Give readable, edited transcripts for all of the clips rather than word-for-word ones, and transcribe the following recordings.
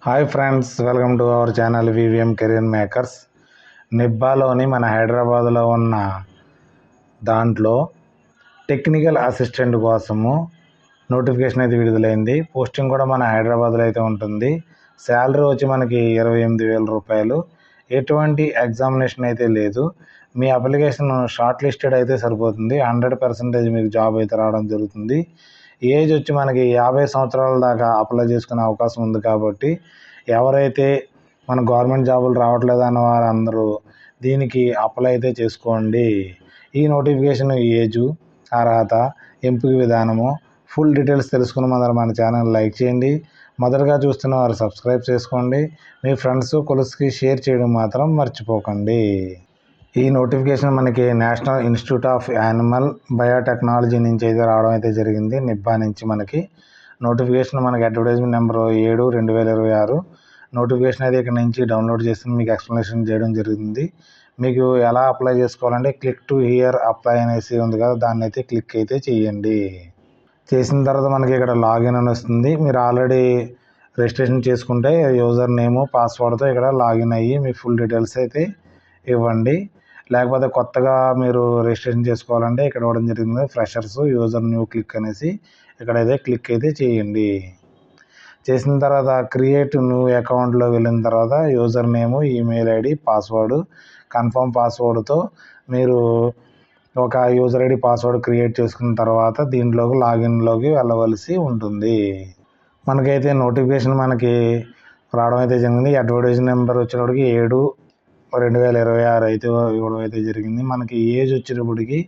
Hi friends, welcome to our channel VVM career makers. నిబ్బాలోని మన హైదరాబాద్లో ఉన్న దాంట్లో టెక్నికల్ అసిస్టెంట్ కోసము నోటిఫికేషన్ అయితే విడుదలైంది. పోస్టింగ్ కూడా మన హైదరాబాద్లో అయితే ఉంటుంది. శాలరీ వచ్చి మనకి 28,000 రూపాయలు. ఎటువంటి ఎగ్జామినేషన్ అయితే లేదు. మీ అప్లికేషన్ షార్ట్ లిస్టెడ్ అయితే సరిపోతుంది. 100% మీకు జాబ్ అయితే రావడం జరుగుతుంది. ఏజ్ వచ్చి మనకి 50 సంవత్సరాల దాకా అప్లై చేసుకునే అవకాశం ఉంది. కాబట్టి ఎవరైతే మన గవర్నమెంట్ జాబులు రావట్లేదు అన్న వారందరూ దీనికి అప్లై అయితే చేసుకోండి. ఈ నోటిఫికేషన్ ఏజు, అర్హత, ఎంపిక విధానము, ఫుల్ డీటెయిల్స్ తెలుసుకున్న మన ఛానల్ లైక్ చేయండి. మొదటగా చూస్తున్న వారు సబ్స్క్రైబ్ చేసుకోండి. మీ ఫ్రెండ్స్ కొలుసుకి షేర్ చేయడం మాత్రం మర్చిపోకండి. ఈ నోటిఫికేషన్ మనకి national institute of animal biotechnology నుంచి అయితే రావడం అయితే జరిగింది. నిబ్బా నుంచి మనకి నోటిఫికేషన్ మనకి అడ్వర్టైజ్మెంట్ నెంబర్ 7/2026 నోటిఫికేషన్ అయితే ఇక్కడ నుంచి డౌన్లోడ్ చేసి మీకు ఎక్స్ప్లెనేషన్ చేయడం జరుగుతుంది. మీకు ఎలా అప్లై చేసుకోవాలంటే క్లిక్ టు హియర్ అప్లై అనేసి ఉంది కదా, దాన్ని అయితే క్లిక్ అయితే చేయండి. చేసిన తర్వాత మనకి ఇక్కడ లాగిన్ అని వస్తుంది. మీరు ఆల్రెడీ రిజిస్ట్రేషన్ చేసుకుంటే యూజర్ నేమ్ పాస్వర్డ్తో ఇక్కడ లాగిన్ అయ్యి మీ ఫుల్ డీటెయిల్స్ అయితే ఇవ్వండి. లేకపోతే కొత్తగా మీరు రిజిస్ట్రేషన్ చేసుకోవాలంటే ఇక్కడ ఇవ్వడం జరిగింది, ఫ్రెషర్స్ యూజర్ న్యూ క్లిక్ అనేసి ఇక్కడైతే క్లిక్ అయితే చేయండి. చేసిన తర్వాత క్రియేట్ న్యూ అకౌంట్లో వెళ్ళిన తర్వాత user name, email ID, password, confirm పాస్వర్డ్తో మీరు ఒక యూజర్ ఐడి పాస్వర్డ్ క్రియేట్ చేసుకున్న తర్వాత దీంట్లోకి లాగిన్లోకి వెళ్ళవలసి ఉంటుంది. మనకైతే నోటిఫికేషన్ మనకి రావడం అయితే జరిగింది. అడ్వర్టైజ్ నెంబర్ వచ్చినప్పటికి 7/2026 అయితే ఇవ్వడం అయితే జరిగింది. మనకి ఏజ్ వచ్చేటప్పటికి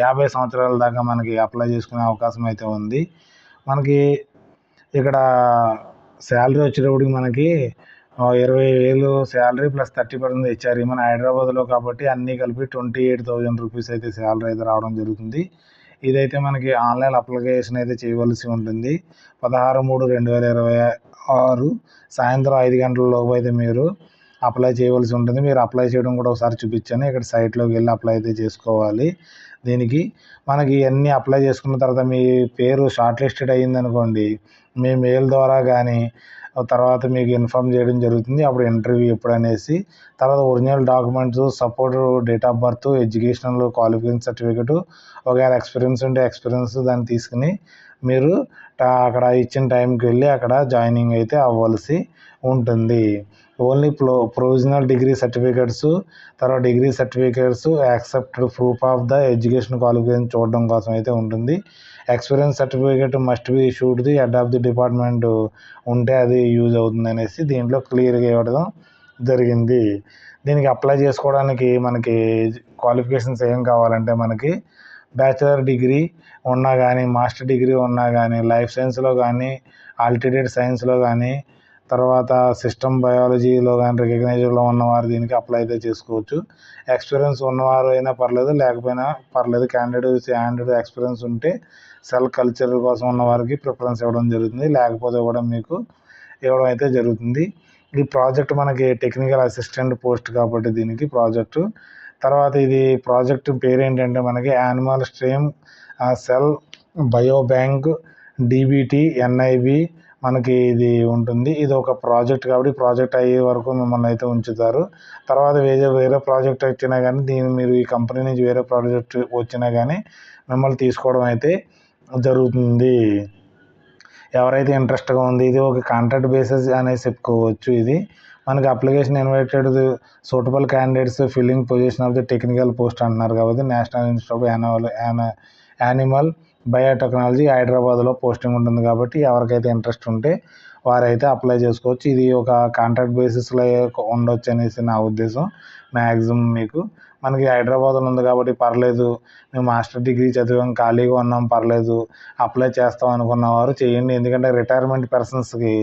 50 సంవత్సరాల దాకా మనకి అప్లై చేసుకునే అవకాశం అయితే ఉంది. మనకి ఇక్కడ శాలరీ వచ్చేటప్పటికి మనకి 20,000 శాలరీ ప్లస్ 30% హెచ్ఆర్ఏ. మన హైదరాబాద్లో కాబట్టి అన్నీ కలిపి 28,000 రూపీస్ అయితే శాలరీ అయితే రావడం జరుగుతుంది. ఇదైతే మనకి ఆన్లైన్ అప్లికేషన్ అయితే చేయవలసి ఉంటుంది. 16/3/2026 సాయంత్రం 5 గంటల లోపు అయితే మీరు అప్లై చేయవలసి ఉంటుంది. మీరు అప్లై చేయడం కూడా ఒకసారి చూపించాను. ఇక్కడ సైట్లోకి వెళ్ళి అప్లై అయితే చేసుకోవాలి. దీనికి మనకి ఇవన్నీ అప్లై చేసుకున్న తర్వాత మీ పేరు షార్ట్ లిస్టెడ్ అయ్యింది అనుకోండి, మీ మెయిల్ ద్వారా కానీ తర్వాత మీకు ఇన్ఫామ్ చేయడం జరుగుతుంది. అప్పుడు ఇంటర్వ్యూ ఎప్పుడు అనేసి, తర్వాత original documents, support, date of birth, educational qualification certificate, ఒకవేళ ఎక్స్పీరియన్స్ ఉంటే ఎక్స్పీరియన్స్ దాన్ని తీసుకుని మీరు అక్కడ ఇచ్చిన టైంకి వెళ్ళి అక్కడ జాయినింగ్ అయితే అవ్వాల్సి ఉంటుంది. ఓన్లీ ప్రొవిజనల్ డిగ్రీ సర్టిఫికేట్స్, తర్వాత degree certificates, accepted proof of the education qualification చూడడం కోసం అయితే ఉంటుంది. Experience certificate must be issued the head of the department ఉంటే అది యూజ్ అవుతుంది అనేసి దీంట్లో క్లియర్గా ఇవ్వడం జరిగింది. దీనికి అప్లై చేసుకోవడానికి మనకి క్వాలిఫికేషన్స్ ఏం కావాలంటే మనకి బ్యాచిలర్ డిగ్రీ ఉన్నా కానీ, మాస్టర్ డిగ్రీ ఉన్నా కానీ, లైఫ్ సైన్స్లో కానీ, ఆల్టిట్యూడ్ సైన్స్లో కానీ, తర్వాత సిస్టమ్ బయాలజీలో కానీ రికగ్నైజ్డ్లో ఉన్నవారు దీనికి అప్లై అయితే చేసుకోవచ్చు. ఎక్స్పీరియన్స్ ఉన్నవారు అయినా పర్లేదు, లేకపోయినా పర్లేదు. క్యాండిడేట్ ఎక్స్పీరియన్స్ ఉంటే సెల్ కల్చర్ కోసం ఉన్న వారికి ప్రిఫరెన్స్ ఇవ్వడం జరుగుతుంది, లేకపోతే కూడా మీకు ఇవ్వడం అయితే జరుగుతుంది. ఈ ప్రాజెక్ట్ మనకి టెక్నికల్ అసిస్టెంట్ పోస్ట్ కాబట్టి దీనికి ప్రాజెక్టు. తర్వాత ఇది ప్రాజెక్ట్ పేరు ఏంటంటే మనకి animal stream cell biobank DBT NIB మనకి ఇది ఉంటుంది. ఇది ఒక ప్రాజెక్ట్ కాబట్టి ప్రాజెక్ట్ అయ్యే వరకు మిమ్మల్ని అయితే ఉంచుతారు. తర్వాత వేరే ప్రాజెక్ట్ వచ్చినా కానీ మీరు ఈ కంపెనీ నుంచి వేరే ప్రాజెక్ట్ వచ్చినా కానీ మిమ్మల్ని తీసుకోవడం అయితే జరుగుతుంది. ఎవరైతే ఇంట్రెస్ట్గా ఉంది, ఇది ఒక కాంట్రాక్ట్ బేసిస్ అనేసి చెప్పుకోవచ్చు. ఇది మనకి application invited suitable candidates filling position of the technical post అంటున్నారు కాబట్టి national institute of animal biotechnology హైదరాబాద్లో పోస్టింగ్ ఉంటుంది. కాబట్టి ఎవరికైతే ఇంట్రెస్ట్ ఉంటే వారైతే అప్లై చేసుకోవచ్చు. ఇది ఒక కాంట్రాక్ట్ బేసిస్లో ఉండొచ్చు అనేసి నా ఉద్దేశం. మ్యాక్సిమం మీకు మనకి హైదరాబాద్లో ఉంది కాబట్టి పర్లేదు, మేము మాస్టర్ డిగ్రీ చదివాం, ఖాళీగా ఉన్నాం, పర్లేదు అప్లై చేస్తాం అనుకున్న వారు చేయండి. ఎందుకంటే రిటైర్మెంట్ పర్సన్స్కి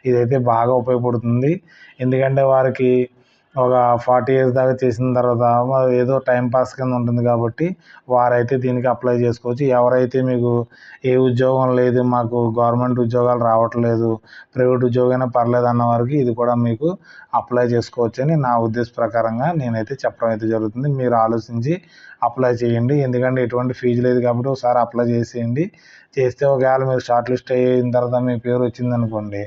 ఇదైతే బాగా ఉపయోగపడుతుంది. ఎందుకంటే వారికి ఒక 40 years దాకా చేసిన తర్వాత ఏదో టైంపాస్ కింద ఉంటుంది కాబట్టి వారైతే దీనికి అప్లై చేసుకోవచ్చు. ఎవరైతే మీకు ఏ ఉద్యోగం లేదు, మాకు గవర్నమెంట్ ఉద్యోగాలు రావట్లేదు, ప్రైవేట్ ఉద్యోగమైనా పర్లేదు అన్న వారికి ఇది కూడా మీకు అప్లై చేసుకోవచ్చు అని నా ఉద్దేశ ప్రకారంగా నేనైతే చెప్పడం అయితే జరుగుతుంది. మీరు ఆలోచించి అప్లై చేయండి. ఎందుకంటే ఎటువంటి ఫీజు లేదు కాబట్టి ఒకసారి అప్లై చేసేయండి. చేస్తే ఒకవేళ మీరు షార్ట్ లిస్ట్ అయిన తర్వాత మీ పేరు వచ్చిందనుకోండి,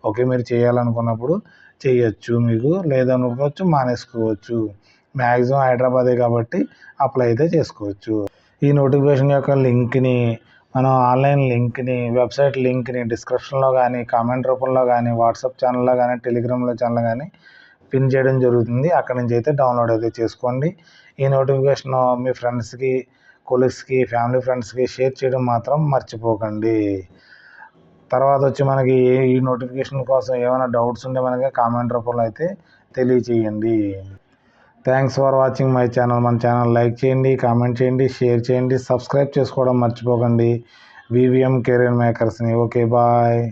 ఓకే మీరు చేయాలనుకున్నప్పుడు చేయొచ్చు, మీకు లేదనుకోవచ్చు మానేసుకోవచ్చు. మ్యాక్సిమం హైదరాబాదే కాబట్టి అప్లై అయితే చేసుకోవచ్చు. ఈ నోటిఫికేషన్ యొక్క లింక్ని మనం ఆన్లైన్ లింక్ని వెబ్సైట్ లింక్ని డిస్క్రిప్షన్లో కానీ కామెంట్ రూపంలో కానీ వాట్సాప్ ఛానల్లో కానీ టెలిగ్రామ్లో ఛానల్ కానీ పిన్ చేయడం జరుగుతుంది. అక్కడి నుంచి అయితే డౌన్లోడ్ అయితే చేసుకోండి. ఈ నోటిఫికేషన్ మీ ఫ్రెండ్స్కి కొలీగ్స్కి ఫ్యామిలీ ఫ్రెండ్స్కి షేర్ చేయడం మాత్రం మర్చిపోకండి. తర్వాత వచ్చి మనకి ఈ నోటిఫికేషన్ కోసం ఏమైనా డౌట్స్ ఉంటే మనకి కామెంట్ రూపంలో అయితే తెలియచేయండి. Thanks for watching my channel. మన ఛానల్ లైక్ చేయండి, కామెంట్ చేయండి, షేర్ చేయండి, సబ్స్క్రైబ్ చేసుకోవడం మర్చిపోకండి. వివిఎం కెరీర్ మేకర్స్ని. Okay bye.